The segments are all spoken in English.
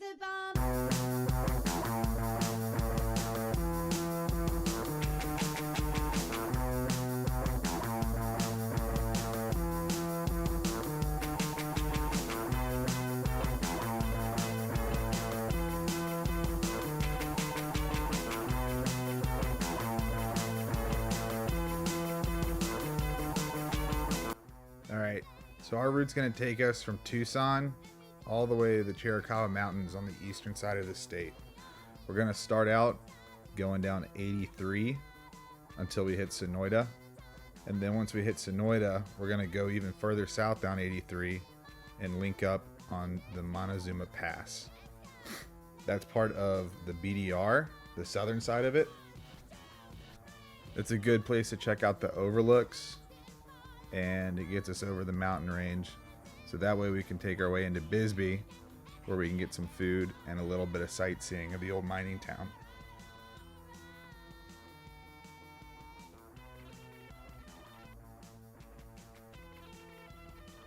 Hit the bomb. All right, so our route's gonna take us from Tucson all the way to the Chiricahua Mountains on the eastern side of the state. We're gonna start out going down 83 until we hit Sonoyta. And then once we hit Sonoyta, we're gonna go even further south down 83 and link up on the Montezuma Pass. That's part of the BDR, the southern side of it. It's a good place to check out the overlooks, and it gets us over the mountain range. So that way we can take our way into Bisbee, where we can get some food and a little bit of sightseeing of the old mining town.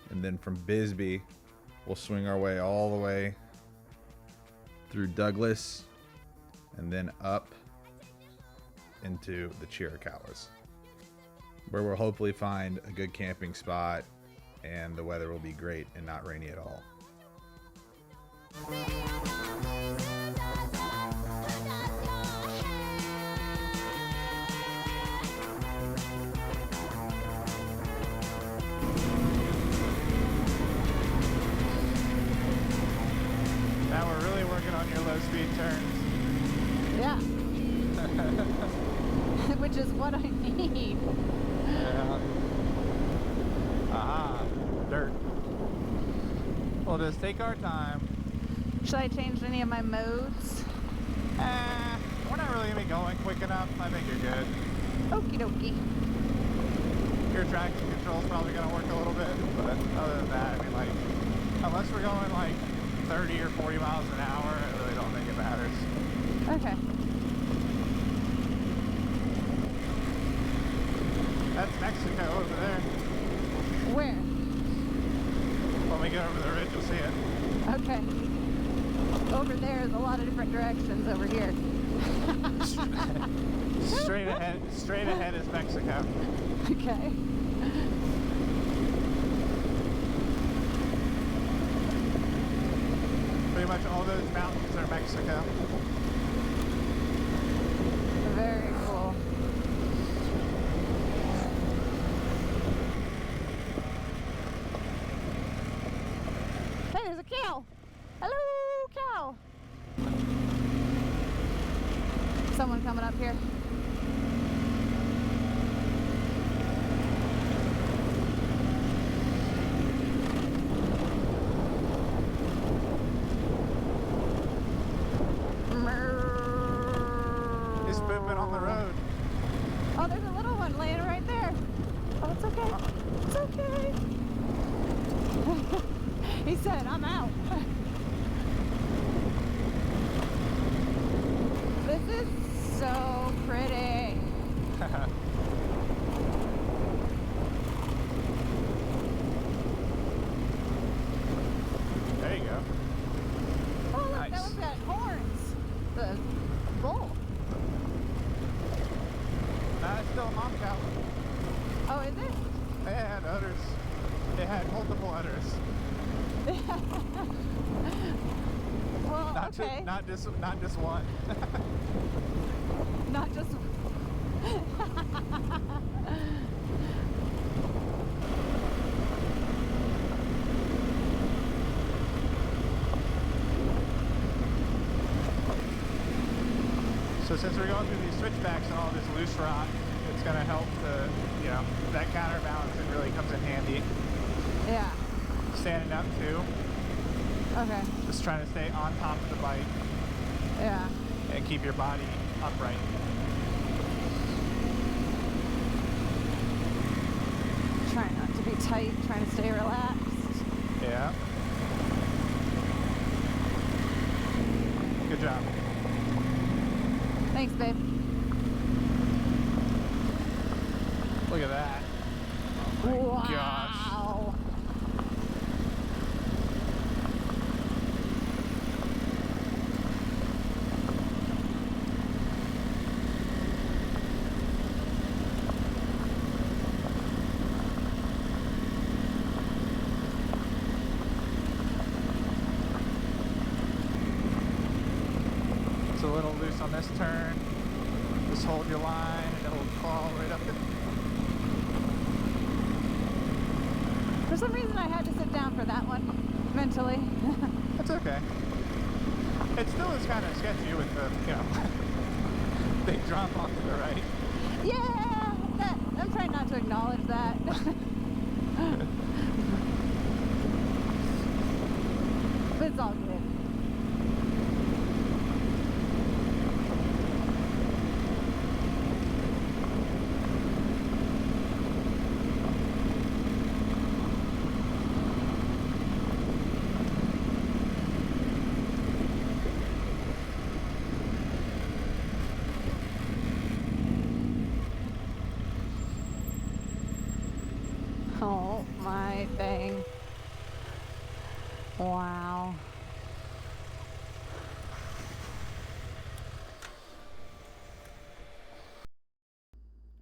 And then from Bisbee, we'll swing our way all the way through Douglas and then up into the Chiricahuas, where we'll hopefully find a good camping spot and the weather will be great and not rainy at all. Now we're really working on your low speed turns. Yeah. Which is what I need. Yeah. Aha, dirt. We'll just take our time. Should I change any of my modes? We're not really gonna be going quick enough. I think you're good. Okie dokie. Your traction control is probably gonna work a little bit, but other than that, I mean, like, unless we're going like 30 or 40 miles an hour, I really don't think it matters. Okay. That's Mexico over there. Where? When we get over the ridge, you'll see it. Okay. Over there is a lot of different directions over here. Straight ahead is Mexico. Okay. Pretty much all those mountains are Mexico. Very cool. Hey, there's a cow. Hello, cow. Someone coming up here. He's pooping on the road. Oh, there's a little one laying right there. Oh, it's okay. It's okay. He said, I'm out. This is so pretty. There you go. Oh, look, Nice. that one's got horns. The bull. Nah, it's still a mom cow. Oh, is it? They had udders. They had multiple udders. Well, Not okay. not just one. Not just. So since we're going through these switchbacks and all this loose rock, it's going to help the, you know, that counterbalance. It really comes in handy. Yeah. Standing up too. Okay. Just trying to stay on top of the bike Yeah. and keep your body upright. Trying not to be tight, trying to stay relaxed. Yeah. Good job. Thanks, babe. Look at that. Oh my gosh. Wow. on this turn. Just hold your line and it'll crawl right up it. For some reason, I had to sit down for that one mentally. That's okay. It still is kind of sketchy with the, big drop off to the right. Yeah, I'm trying not to acknowledge that. But it's all good. Oh my thing. Wow.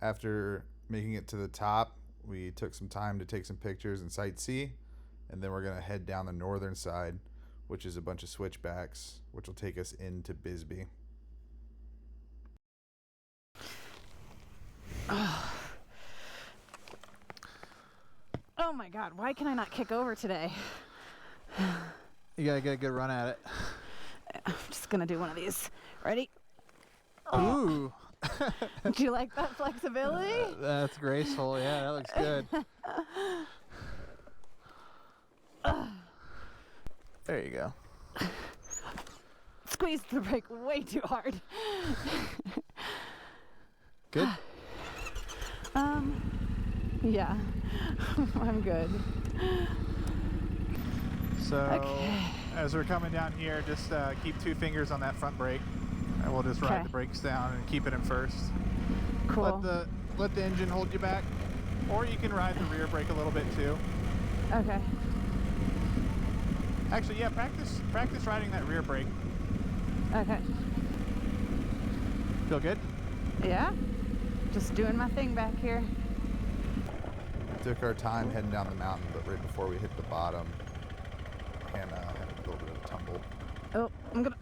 After making it to the top, we took some time to take some pictures and sightsee, and then we're going to head down the northern side, which is a bunch of switchbacks, which will take us into Bisbee. Oh my God, why can I not kick over today? You gotta get a good run at it. I'm just gonna do one of these. Ready? Ooh. Do you like that flexibility? That's graceful. Yeah, that looks good. There you go. Squeezed the brake way too hard. Good. Yeah, I'm good. So, Okay. as we're coming down here, just keep 2 fingers on that front brake, and we'll just ride Okay. the brakes down and keep it in first. Cool. Let the engine hold you back, or you can ride the rear brake a little bit too. Okay. Actually, yeah, practice riding that rear brake. Okay. Feel good? Yeah? Just doing my thing back here. Took our time heading down the mountain, but right before we hit the bottom, Hannah had a little bit of a tumble. Oh, I'm gonna.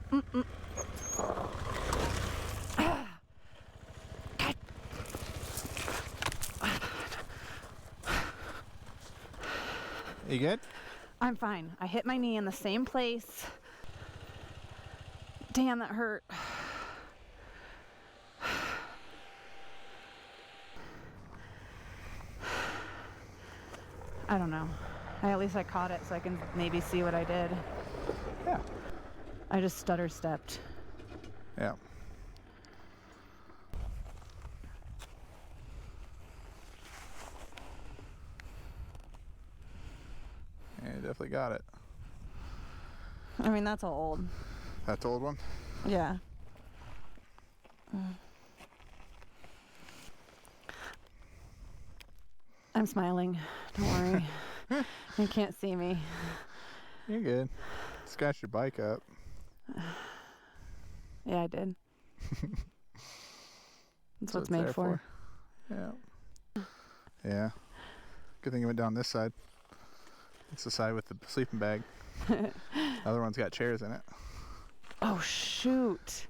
You good? I'm fine. I hit my knee in the same place. Damn, that hurt. I don't know. At least I caught it so I can maybe see what I did. Yeah. I just stutter stepped. Yeah. Yeah, you definitely got it. I mean, that's all old. That's the old one? Yeah. I'm smiling. Don't worry. You can't see me. You're good. Scratch your bike up. Yeah, I did. That's what it's made there for. Yeah. Yeah. Good thing you went down this side. It's the side with the sleeping bag. The other one's got chairs in it. Oh, shoot.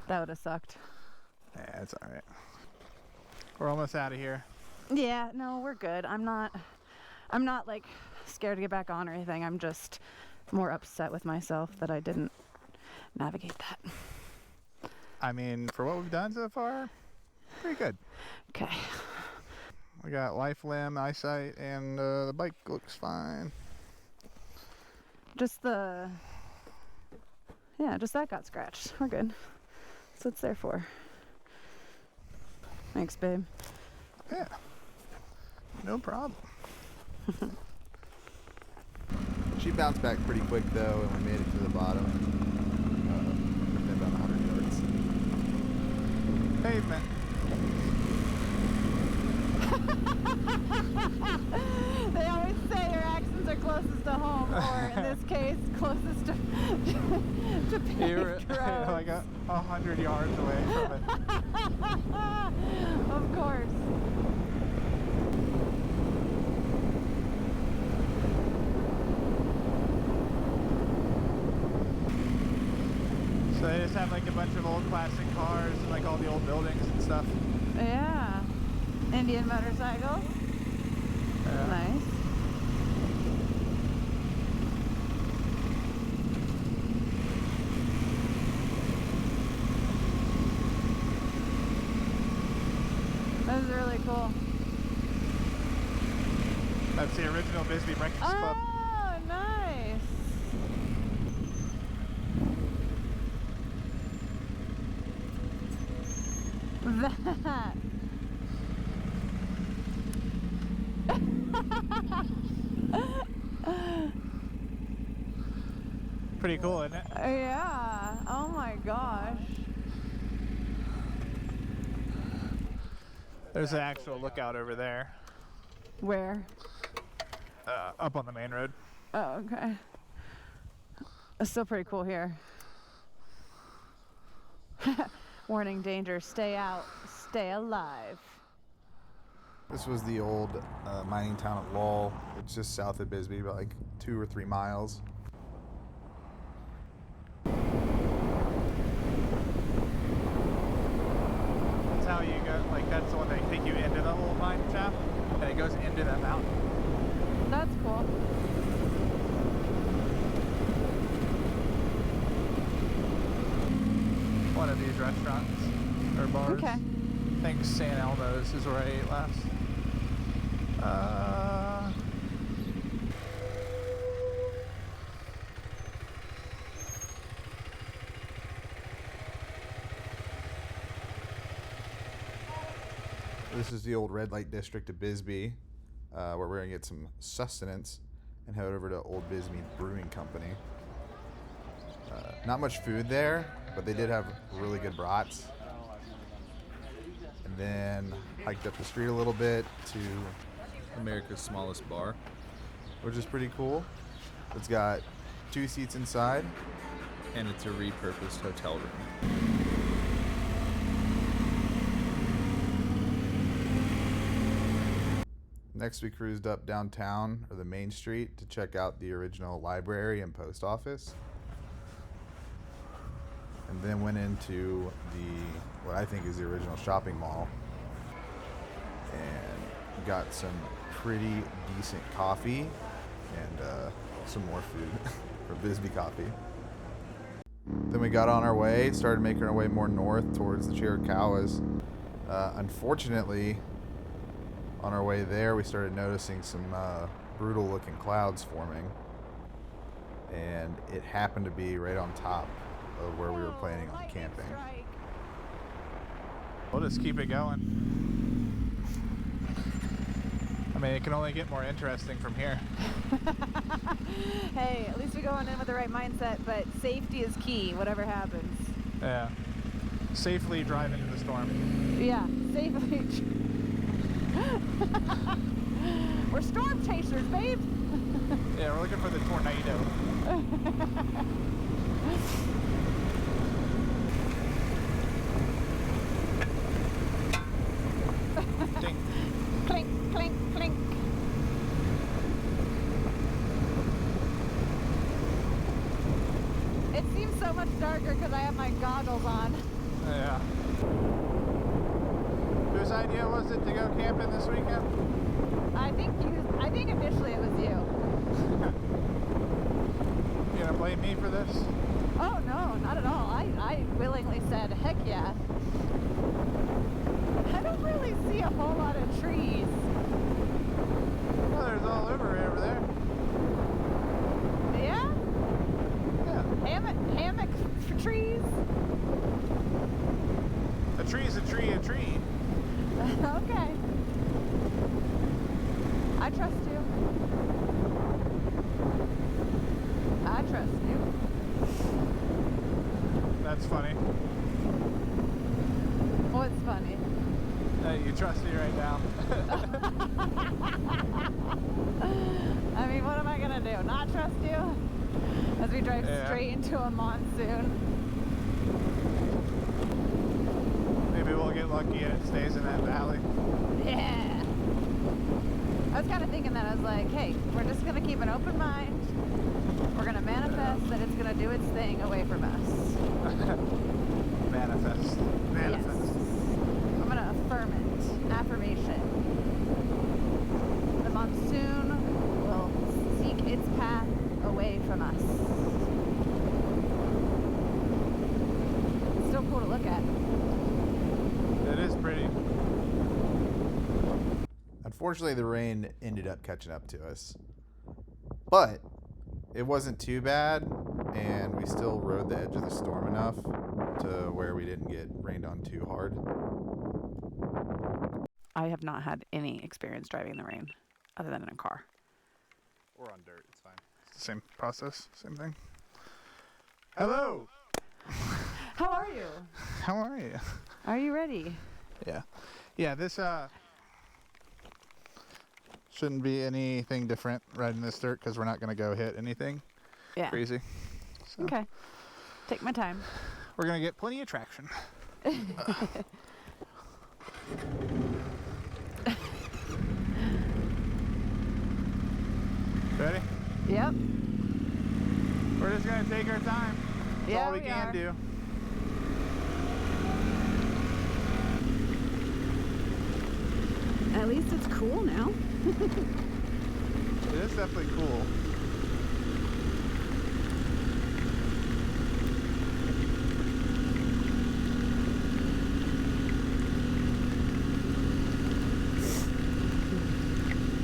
That would have sucked. Yeah, it's all right. We're almost out of here. Yeah, no, we're good. I'm not like scared to get back on or anything. I'm just more upset with myself that I didn't navigate that. I mean, for what we've done so far, pretty good. Okay. We got life, limb, eyesight, and the bike looks fine. Just that got scratched. We're good. That's what it's there for. Thanks, babe. Yeah. No problem. She bounced back pretty quick though, and we made it to the bottom. Within about 100 yards. Pavement. They always say your actions are closest to home, or in this case, closest to You're paved roads. like 100 yards away from it. Of course. So So they just have like a bunch of old classic cars and like all the old buildings and stuff. Yeah. Indian motorcycle. Yeah. Nice. That was really cool. That's the original Bisbee Breakfast Club. Oh, nice. That. Pretty cool, isn't it? Yeah. Oh my gosh. There's an actual lookout over there, Where? up on the main road. Oh, okay. It's still pretty cool here. Warning, danger. Stay out. Stay alive. This was the old mining town of Lowell. It's just south of Bisbee, about like 2 or 3 miles. That's how you go, like that's the one that take you into the whole mine shaft, and it goes into that mountain. That's cool. One of these restaurants or bars. Okay. I think San Elmo's is where I ate last. This is the old red light district of Bisbee, where we're gonna get some sustenance and head over to Old Bisbee Brewing Company. Not much food there, but they did have really good brats. And then hiked up the street a little bit to America's smallest bar. which is pretty cool. It's got 2 seats inside. And it's a repurposed hotel room. Next, we cruised up downtown, or the main street, to check out the original library and post office. And then went into what I think is the original shopping mall. And got some pretty decent coffee and some more food for Bisbee Coffee. Then we got on our way, started making our way more north towards the Chiricahuas. Unfortunately, on our way there, we started noticing some brutal looking clouds forming. And it happened to be right on top of where we were planning on camping. We'll just keep it going. I mean, it can only get more interesting from here. Hey, at least we're going in with the right mindset, but safety is key, whatever happens. Yeah. Safely drive into the storm. Yeah, safely. We're storm chasers, babe. Yeah, we're looking for the tornado. Ding. Clink, clink, clink. It seems so much darker because I have my goggles on. Yeah. Whose idea was it to go camping this weekend? I think initially it was you. You gonna blame me for this? Oh no, not at all. I willingly said, heck yeah. I don't really see a whole lot of trees. Oh, there's all over there. Yeah? Yeah. Hammock for trees? A tree's a tree, a tree. Okay. I trust you. I trust you. That's funny. What's funny? You trust me right now. I mean, what am I gonna do? Not trust you? As we drive straight into a monsoon. Maybe we'll get lucky and it stays in that valley. Yeah. I was kind of thinking that. I was like, hey, we're just gonna keep an open mind. We're gonna manifest that it's gonna gonna do its thing away from us. Manifest. Yes. I'm gonna affirm it. Affirmation. The monsoon will seek its path away from us. It's still cool to look at. It is pretty. Unfortunately, the rain ended up catching up to us. But it wasn't too bad, and we still rode the edge of the storm enough to where we didn't get rained on too hard. I have not had any experience driving in the rain other than in a car. Or on dirt, it's fine. It's the same process, same thing. Hello! How are you? How are you? Are you ready? Yeah. Yeah, this shouldn't be anything different riding this dirt because we're not going to go hit anything crazy. So Okay. Take my time. we're going to get plenty of traction. Ready? Yep. We're just going to take our time. That's Yeah, all we we can are. do. At least it's cool now. It is definitely cool.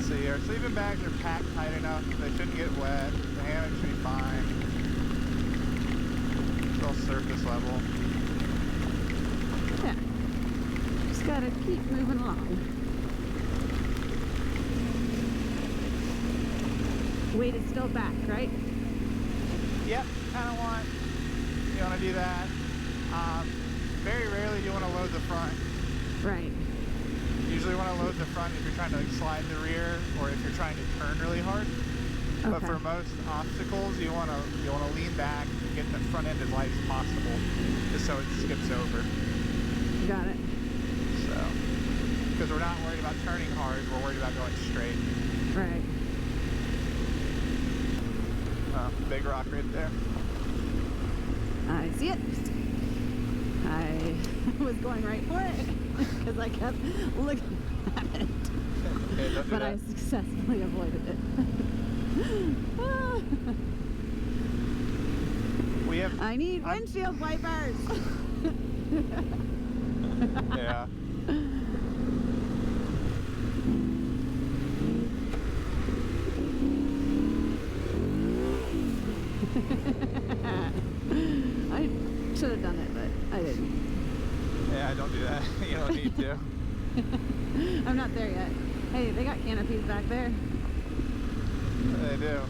See, our sleeping bags are packed tight enough. They shouldn't get wet. The hammock should be fine. It's all surface level. Yeah. Just gotta keep moving along. Weight is still back, right? Yep, kind of want, you want to do that. Very rarely do you want to load the front. Right. Usually want to load the front if you're trying to like, slide the rear or if you're trying to turn really hard. But Okay. for most obstacles, you want to lean back and get the front end as light as possible, just so it skips over. Got it. So, because we're not worried about turning hard, we're worried about going straight. Right. Big rock right there. I see it. I was going right for it because I kept looking at it. Okay, don't do But that. I successfully avoided it. We have. I need windshield wipers. Yeah. I should have done it, but I didn't. Yeah, don't do that. You don't need to. I'm not there yet. Hey, they got canopies back there. They do.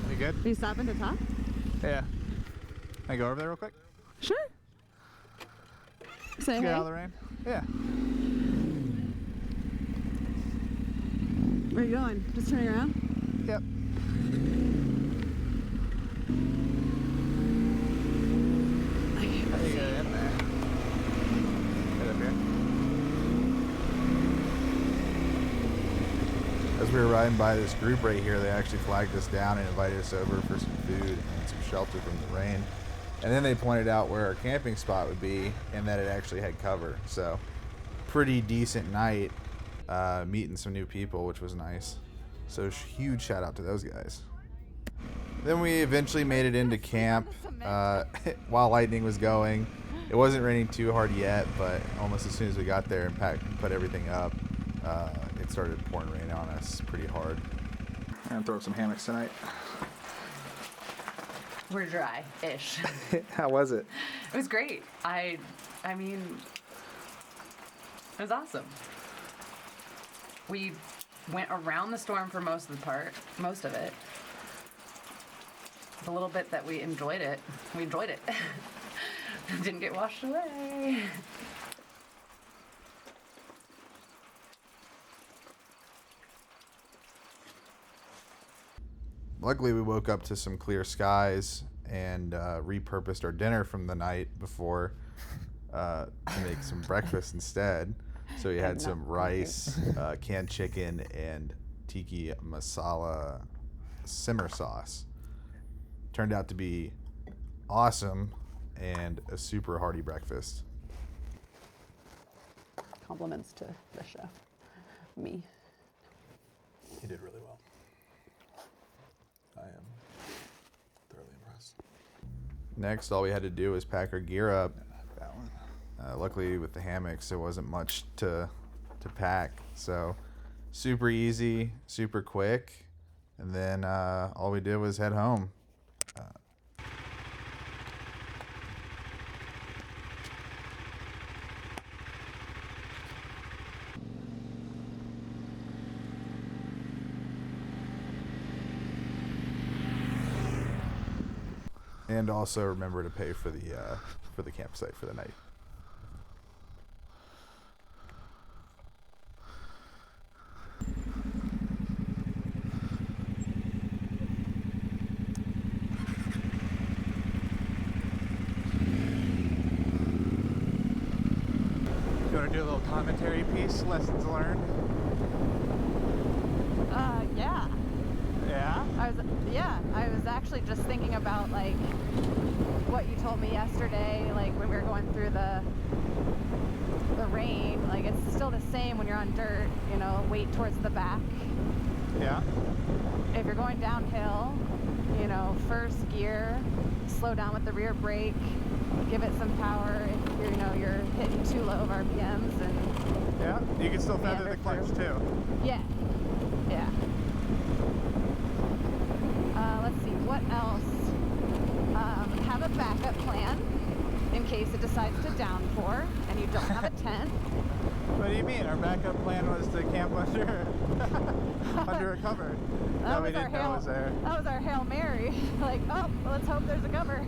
You good? Are you stopping to talk? Yeah. Can I go over there real quick? Sure. Say Get hey. out of the rain? Yeah. Where are you going? Just turning around? Yep. I can't How do you see. get in there? Get up here. As we were riding by this group right here, they actually flagged us down and invited us over for some food and some shelter from the rain. And then they pointed out where our camping spot would be and that it actually had cover. So, pretty decent night meeting some new people, which was nice. So, huge shout out to those guys. Then we eventually made it into camp while lightning was going. It wasn't raining too hard yet, but almost as soon as we got there and put everything up, it started pouring rain on us pretty hard. I'm gonna throw up some hammocks tonight. We're dry-ish. How was it? It was great. I mean, it was awesome. We went around the storm for most of it. The little bit that we enjoyed it. Didn't get washed away. Luckily, we woke up to some clear skies and repurposed our dinner from the night before to make some breakfast instead. So we had No, some thank you. rice, canned chicken, and tiki masala simmer sauce. Turned out to be awesome and a super hearty breakfast. Compliments to the chef. Me. He did really well. I am thoroughly impressed. Next, all we had to do was pack our gear up. Luckily, with the hammocks, there wasn't much to pack. So, super easy, super quick. And then all we did was head home. And also remember to pay for the campsite for the night. You want to do a little commentary piece, lessons learned? Yeah. Yeah? I was actually just thinking about like what you told me yesterday, like when we were going through the rain, like it's still the same when you're on dirt, you know, weight towards the back. Yeah? If you're going downhill, you know, first gear, slow down with the rear brake, give it some power if you're, you know, you're hitting too low of RPMs and Yeah? You can still feather the meander clutch through. too. Yeah. Yeah. Let's see, what else? Have a backup plan in case it decides to downpour and you don't have a tent. What do you mean? Our backup plan was to camp under under a cover that we didn't know was there. That was our Hail Mary. Like, oh, well, let's hope there's a cover.